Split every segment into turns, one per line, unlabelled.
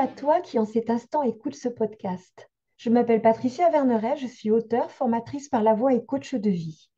à toi qui en cet instant écoute ce podcast. Je m'appelle Patricia Verneret, je suis auteure, formatrice par la voix et coach de vie.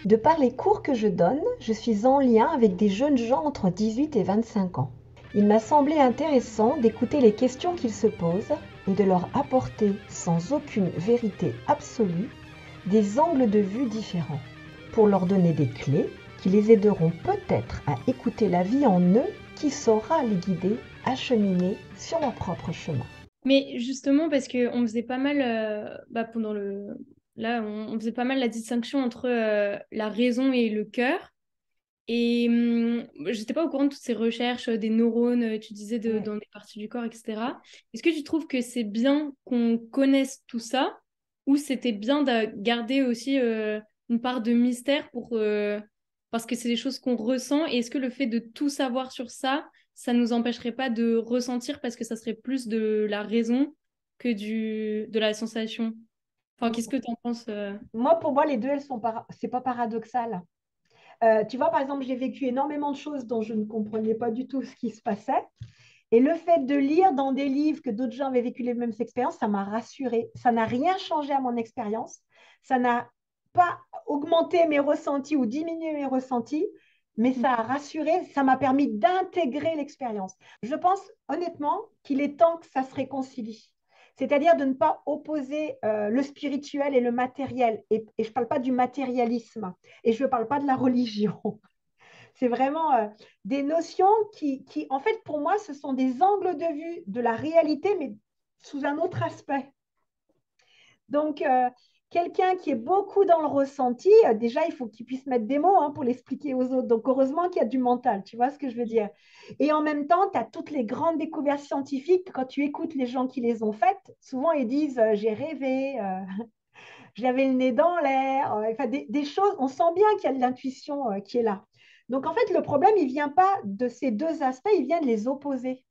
De par les cours que je donne, je suis en lien avec des jeunes gens entre 18 et 25 ans. Il m'a semblé intéressant d'écouter les questions qu'ils se posent et de leur apporter, sans aucune vérité absolue, des angles de vue différents, pour leur donner des clés qui les aideront peut-être à écouter la vie en eux qui saura les guider à cheminer sur leur propre chemin.
Mais justement, parce qu'on faisait pas mal, pendant Là, on faisait pas mal la distinction entre la raison et le cœur. Et j'étais pas au courant de toutes ces recherches des neurones, tu disais,
Ouais.
dans des parties du corps, etc. Est-ce que tu trouves que c'est bien qu'on connaisse tout ça, ou c'était bien de garder aussi une part de mystère parce que c'est des choses qu'on ressent, et est-ce que le fait de tout savoir sur ça, ça nous empêcherait pas de ressentir parce que ça serait plus de la raison que de la sensation? Enfin, qu'est-ce que tu en penses
Moi, pour moi, les deux, c'est pas paradoxal. Tu vois, par exemple, j'ai vécu énormément de choses dont je ne comprenais pas du tout ce qui se passait. Et le fait de lire dans des livres que d'autres gens avaient vécu les mêmes expériences, ça m'a rassurée. Ça n'a rien changé à mon expérience. Ça n'a pas augmenté mes ressentis ou diminué mes ressentis, mais ça a rassuré, ça m'a permis d'intégrer l'expérience. Je pense honnêtement qu'il est temps que ça se réconcilie. C'est-à-dire de ne pas opposer le spirituel et le matériel. Et je ne parle pas du matérialisme. Et je ne parle pas de la religion. C'est vraiment des notions en fait, pour moi, ce sont des angles de vue de la réalité, mais sous un autre aspect. Donc, quelqu'un qui est beaucoup dans le ressenti, déjà, il faut qu'il puisse mettre des mots pour l'expliquer aux autres. Donc, heureusement qu'il y a du mental, tu vois ce que je veux dire. Et en même temps, tu as toutes les grandes découvertes scientifiques. Quand tu écoutes les gens qui les ont faites, souvent, ils disent j'ai rêvé, j'avais le nez dans l'air, enfin, des choses, on sent bien qu'il y a de l'intuition qui est là. Donc en fait, le problème, il ne vient pas de ces deux aspects, il vient de les opposer.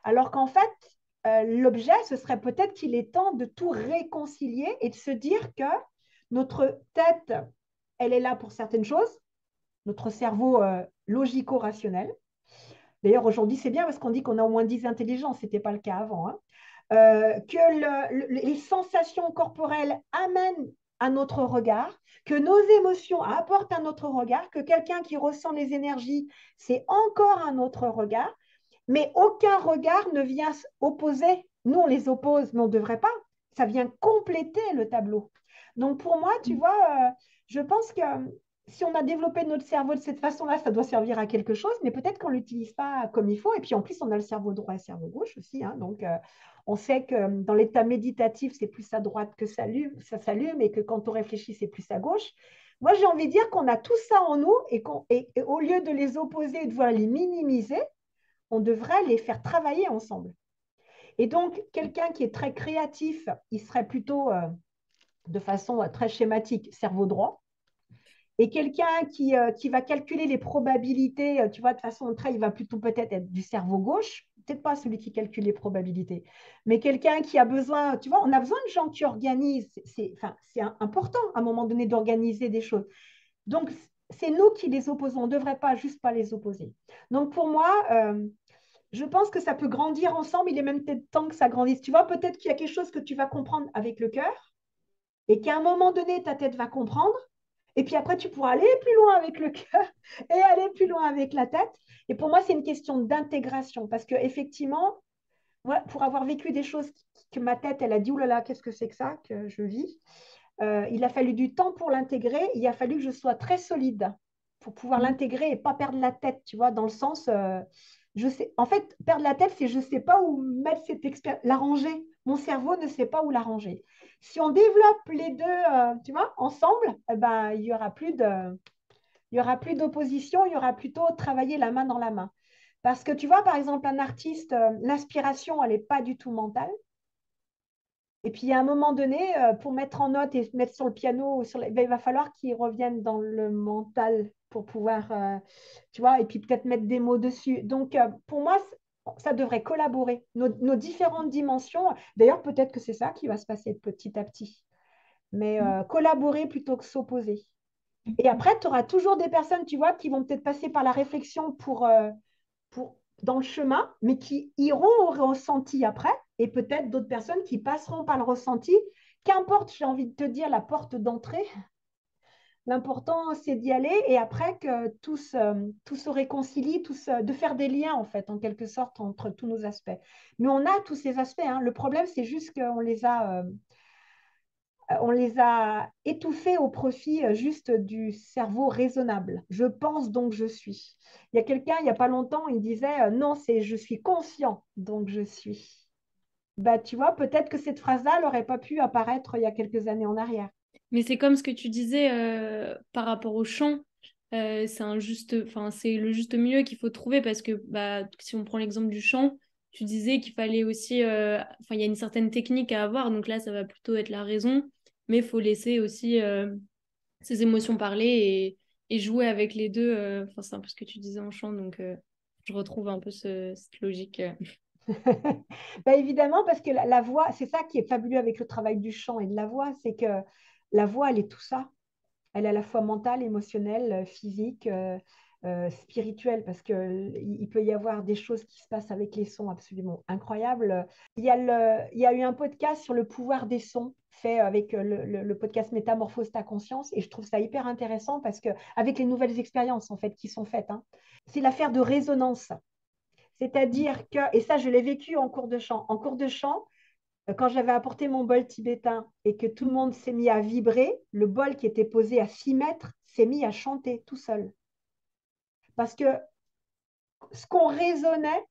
Alors qu'en fait, l'objet, ce serait peut-être qu'il est temps de tout réconcilier et de se dire que notre tête, elle est là pour certaines choses, notre cerveau logico-rationnel. D'ailleurs, aujourd'hui, c'est bien parce qu'on dit qu'on a au moins 10 intelligences, ce n'était pas le cas avant. Que les sensations corporelles amènent à notre regard, que nos émotions apportent un autre regard, que quelqu'un qui ressent les énergies, c'est encore un autre regard, mais aucun regard ne vient opposer. Nous, on les oppose, mais on ne devrait pas. Ça vient compléter le tableau. Donc pour moi, tu vois, je pense que si on a développé notre cerveau de cette façon-là, ça doit servir à quelque chose, mais peut-être qu'on ne l'utilise pas comme il faut. Et puis en plus, on a le cerveau droit et le cerveau gauche aussi. Donc on sait que dans l'état méditatif, c'est plus à droite que ça s'allume et que quand on réfléchit, c'est plus à gauche. Moi, j'ai envie de dire qu'on a tout ça en nous et au lieu de les opposer et de vouloir les minimiser, on devrait les faire travailler ensemble. Et donc, quelqu'un qui est très créatif, il serait plutôt de façon très schématique, cerveau droit. Et quelqu'un qui va calculer les probabilités, tu vois, de façon très, il va plutôt peut-être être du cerveau gauche, peut-être pas celui qui calcule les probabilités, mais quelqu'un qui a besoin, tu vois, on a besoin de gens qui organisent. C'est important à un moment donné d'organiser des choses. Donc, c'est nous qui les opposons. On ne devrait pas juste pas les opposer. Donc, pour moi, je pense que ça peut grandir ensemble. Il est même peut-être temps que ça grandisse. Tu vois, peut-être qu'il y a quelque chose que tu vas comprendre avec le cœur et qu'à un moment donné, ta tête va comprendre. Et puis après, tu pourras aller plus loin avec le cœur et aller plus loin avec la tête. Et pour moi, c'est une question d'intégration parce que effectivement, moi, pour avoir vécu des choses que ma tête, elle a dit, oh là là, qu'est-ce que c'est que ça que je vis, il a fallu du temps pour l'intégrer. Il a fallu que je sois très solide pour pouvoir l'intégrer et pas perdre la tête, tu vois, dans le sens, je sais, en fait, perdre la tête, c'est je ne sais pas où mettre cette expérience, la ranger. Mon cerveau ne sait pas où la ranger. Si on développe les deux, tu vois, ensemble, eh ben, il y aura plus d'opposition, il y aura plutôt travailler la main dans la main. Parce que tu vois, par exemple, un artiste, l'inspiration, elle n'est pas du tout mentale. Et puis, à un moment donné, pour mettre en note et mettre sur le piano, ben, il va falloir qu'il revienne dans le mental pour pouvoir, tu vois, et puis peut-être mettre des mots dessus. Donc, pour moi, ça devrait collaborer. Nos différentes dimensions, d'ailleurs, peut-être que c'est ça qui va se passer petit à petit. Mais collaborer plutôt que s'opposer. Et après, tu auras toujours des personnes, tu vois, qui vont peut-être passer par la réflexion dans le chemin, mais qui iront au ressenti après, et peut-être d'autres personnes qui passeront par le ressenti. Qu'importe, j'ai envie de te dire, la porte d'entrée, l'important, c'est d'y aller et après que tout se réconcilie, de faire des liens, en fait, en quelque sorte, entre tous nos aspects. Mais on a tous ces aspects, hein. Le problème, c'est juste qu'on on les a étouffés au profit juste du cerveau raisonnable. Je pense donc je suis. Il y a quelqu'un, il n'y a pas longtemps, il disait non, c'est je suis conscient donc je suis. Bah, tu vois, peut-être que cette phrase-là n'aurait pas pu apparaître il y a quelques années en arrière.
Mais c'est comme ce que tu disais par rapport au chant. Enfin, c'est le juste milieu qu'il faut trouver parce que bah, si on prend l'exemple du chant, tu disais qu'il fallait aussi, enfin, il y a une certaine technique à avoir, donc là, ça va plutôt être la raison, mais il faut laisser aussi ses émotions parler et jouer avec les deux. Enfin, c'est un peu ce que tu disais en chant, donc je retrouve un peu cette logique.
Bah, évidemment, parce que la voix, c'est ça qui est fabuleux avec le travail du chant et de la voix, c'est que la voix, elle est tout ça. Elle est à la fois mentale, émotionnelle, physique, spirituelle, parce qu'il peut y avoir des choses qui se passent avec les sons absolument incroyables. Il y a eu un podcast sur le pouvoir des sons fait avec le podcast Métamorphose ta conscience, et je trouve ça hyper intéressant parce que avec les nouvelles expériences en fait qui sont faites, hein, c'est l'affaire de résonance. C'est-à-dire que, et ça je l'ai vécu en cours de chant, quand j'avais apporté mon bol tibétain et que tout le monde s'est mis à vibrer, le bol qui était posé à 6 mètres s'est mis à chanter tout seul. Parce que ce qu'on résonnait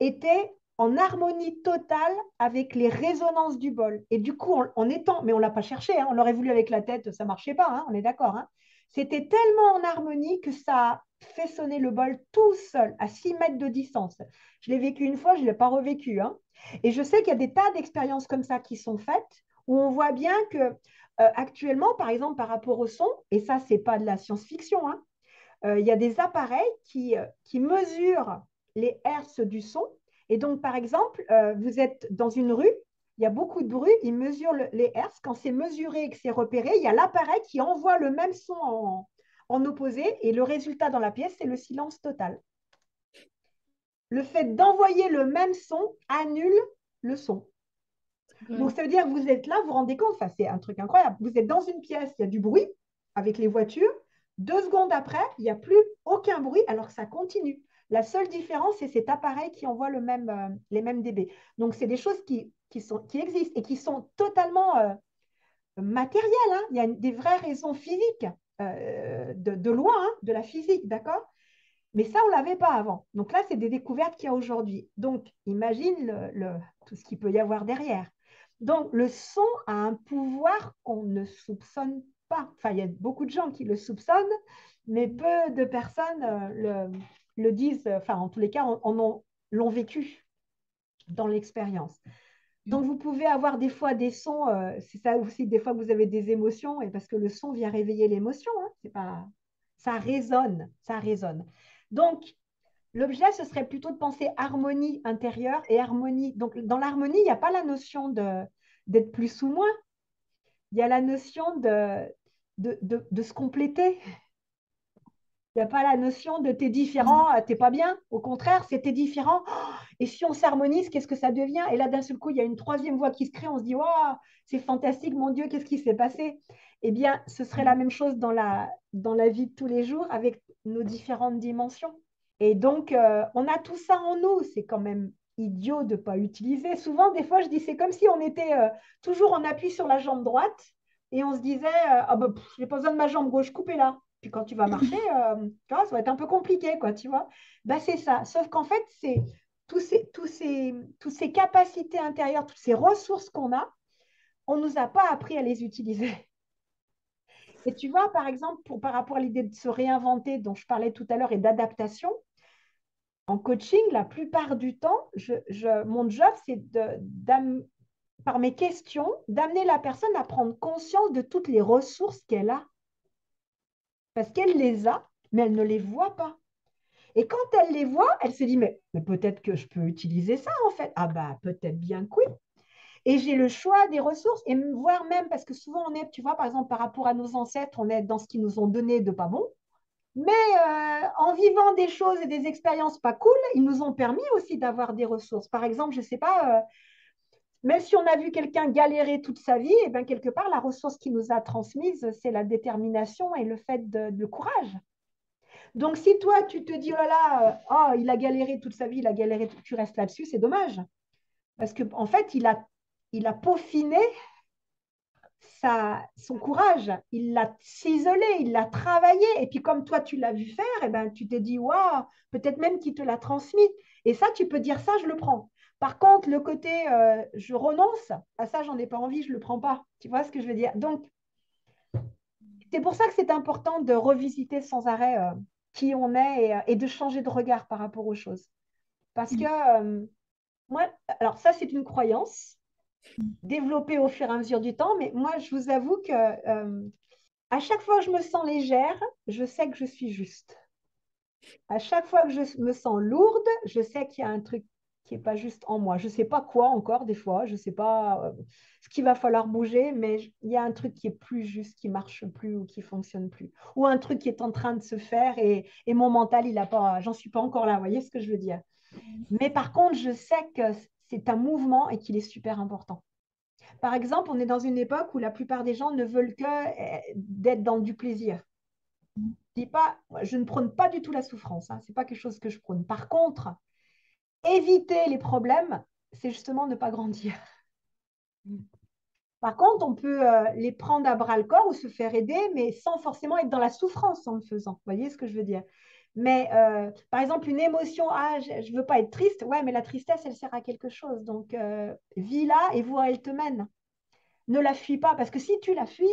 était en harmonie totale avec les résonances du bol. Et du coup, en étant, mais on ne l'a pas cherché, hein, on l'aurait voulu avec la tête, ça ne marchait pas, hein, on est d'accord. Hein. C'était tellement en harmonie que ça a fait sonner le bol tout seul, à 6 mètres de distance. Je l'ai vécu une fois, je ne l'ai pas revécu. Hein. Et je sais qu'il y a des tas d'expériences comme ça qui sont faites, où on voit bien que actuellement, par exemple, par rapport au son, et ça, ce n'est pas de la science-fiction, hein, il y a des appareils qui mesurent les hertz du son. Et donc, par exemple, vous êtes dans une rue, il y a beaucoup de bruit, ils mesurent les hertz. Quand c'est mesuré et que c'est repéré, il y a l'appareil qui envoie le même son en opposé et le résultat dans la pièce, c'est le silence total. Le fait d'envoyer le même son annule le son. Donc, ça veut dire que vous êtes là, vous vous rendez compte, c'est un truc incroyable. Vous êtes dans une pièce, il y a du bruit avec les voitures. 2 secondes après, il n'y a plus aucun bruit alors que ça continue. La seule différence, c'est cet appareil qui envoie les mêmes dB. Donc, c'est des choses qui existent et qui sont totalement matérielles. Hein. Il y a des vraies raisons physiques, de loi, hein, de la physique, d'accord? Mais ça, on ne l'avait pas avant. Donc là, c'est des découvertes qu'il y a aujourd'hui. Donc, imagine tout ce qu'il peut y avoir derrière. Donc, le son a un pouvoir qu'on ne soupçonne pas. Enfin, il y a beaucoup de gens qui le soupçonnent, mais peu de personnes le disent, enfin, en tous les cas, l'ont vécu dans l'expérience. Donc, vous pouvez avoir des fois des sons, c'est ça aussi, des fois, vous avez des émotions, et parce que le son vient réveiller l'émotion, hein, c'est pas, ça résonne, ça résonne. Donc, l'objet, ce serait plutôt de penser harmonie intérieure et harmonie. Donc, dans l'harmonie, il n'y a pas la notion d'être plus ou moins, il y a la notion de se compléter. Il n'y a pas la notion de t'es différent, t'es pas bien. Au contraire, c'est t'es différent. Oh, et si on s'harmonise, qu'est-ce que ça devient? Et là, d'un seul coup, il y a une troisième voix qui se crée. On se dit, waouh, c'est fantastique, mon Dieu, qu'est-ce qui s'est passé? Eh bien, ce serait la même chose dans la vie de tous les jours avec nos différentes dimensions. Et donc, on a tout ça en nous. C'est quand même idiot de ne pas utiliser. Souvent, des fois, je dis, c'est comme si on était toujours en appui sur la jambe droite et on se disait, ah bah, j'ai pas besoin de ma jambe gauche, coupez-la. Puis quand tu vas marcher, tu vois, ça va être un peu compliqué, quoi, tu vois. Bah, c'est ça. Sauf qu'en fait, c'est toutes ces capacités intérieures, toutes ces ressources qu'on a, on ne nous a pas appris à les utiliser. Et tu vois, par exemple, par rapport à l'idée de se réinventer dont je parlais tout à l'heure et d'adaptation, en coaching, la plupart du temps, mon job, c'est par mes questions, d'amener la personne à prendre conscience de toutes les ressources qu'elle a. Parce qu'elle les a, mais elle ne les voit pas. Et quand elle les voit, elle se dit, mais peut-être que je peux utiliser ça, en fait. Ah bah, peut-être bien que oui. Et j'ai le choix des ressources, et voire même, parce que souvent on est, tu vois, par exemple, par rapport à nos ancêtres, on est dans ce qu'ils nous ont donné de pas bon. Mais en vivant des choses et des expériences pas cool, ils nous ont permis aussi d'avoir des ressources. Par exemple, je ne sais pas, même si on a vu quelqu'un galérer toute sa vie, et bien quelque part, la ressource qui nous a transmise, c'est la détermination et le fait de courage. Donc, si toi, tu te dis, oh là là, oh, il a galéré toute sa vie, il a galéré, tu restes là-dessus, c'est dommage. Parce qu'en en fait, il a peaufiné son courage, il l'a ciselé, il l'a travaillé. Et puis, comme toi, tu l'as vu faire, et ben, tu t'es dit, waouh, peut-être même qu'il te l'a transmis. Et ça, tu peux dire, ça, je le prends. Par contre, le côté je renonce, à ça, j'en ai pas envie, je le prends pas. Tu vois ce que je veux dire? Donc, c'est pour ça que c'est important de revisiter sans arrêt qui on est et de changer de regard par rapport aux choses. Parce que moi, alors ça, c'est une croyance développée au fur et à mesure du temps, mais moi, je vous avoue que à chaque fois que je me sens légère, je sais que je suis juste. À chaque fois que je me sens lourde, je sais qu'il y a un truc qui n'est pas juste en moi. Je ne sais pas quoi encore des fois, je ne sais pas ce qu'il va falloir bouger, mais il y a un truc qui est plus juste, qui marche plus ou qui fonctionne plus. Ou un truc qui est en train de se faire et mon mental, il a pas, j'en suis pas encore là, vous voyez ce que je veux dire. Mais par contre, je sais que c'est un mouvement et qu'il est super important. Par exemple, on est dans une époque où la plupart des gens ne veulent que d'être dans du plaisir. Dis pas, je ne prône pas du tout la souffrance, hein, ce n'est pas quelque chose que je prône. Par contre, éviter les problèmes, c'est justement ne pas grandir. Par contre, on peut les prendre à bras le corps ou se faire aider, mais sans forcément être dans la souffrance en le faisant. Vous voyez ce que je veux dire? Mais par exemple, une émotion, ah, je ne veux pas être triste, ouais, mais la tristesse, elle sert à quelque chose. Donc, vis-la et vois où elle te mène. Ne la fuis pas, parce que si tu la fuis,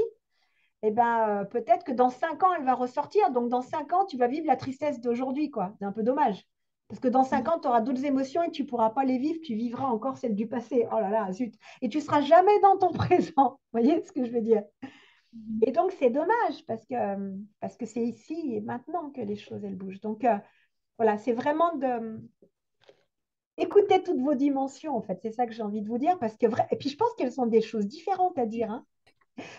eh ben, peut-être que dans 5 ans, elle va ressortir. Donc, dans 5 ans, tu vas vivre la tristesse d'aujourd'hui, quoi. C'est un peu dommage. Parce que dans 5 ans, tu auras d'autres émotions et tu ne pourras pas les vivre. Tu vivras encore celles du passé. Oh là là, zut. Et tu ne seras jamais dans ton présent. Vous voyez ce que je veux dire? Et donc, c'est dommage parce que c'est ici et maintenant que les choses, elles bougent. Donc, voilà, c'est vraiment de écouter toutes vos dimensions, en fait. C'est ça que j'ai envie de vous dire. Parce que Et puis, je pense qu'elles sont des choses différentes à dire, hein.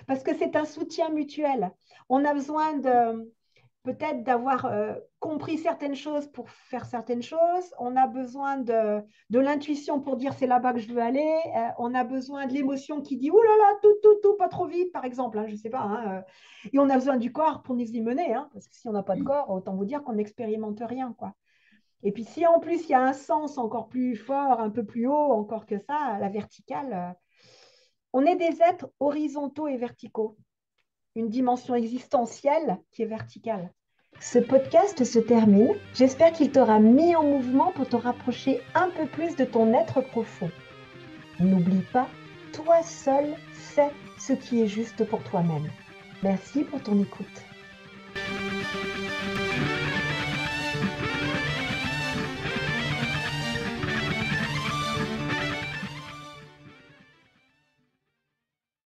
Parce que c'est un soutien mutuel. On a besoin de peut-être d'avoir compris certaines choses pour faire certaines choses. On a besoin de l'intuition pour dire c'est là-bas que je veux aller. On a besoin de l'émotion qui dit ouh là là, tout, pas trop vite, par exemple. Hein, je ne sais pas. Hein, et on a besoin du corps pour nous y mener. Hein, parce que si on n'a pas de corps, autant vous dire qu'on n'expérimente rien, quoi. Et puis si en plus il y a un sens encore plus fort, un peu plus haut encore que ça, la verticale, on est des êtres horizontaux et verticaux, une dimension existentielle qui est verticale. Ce podcast se termine. J'espère qu'il t'aura mis en mouvement pour te rapprocher un peu plus de ton être profond. N'oublie pas, toi seul sais ce qui est juste pour toi-même. Merci pour ton écoute.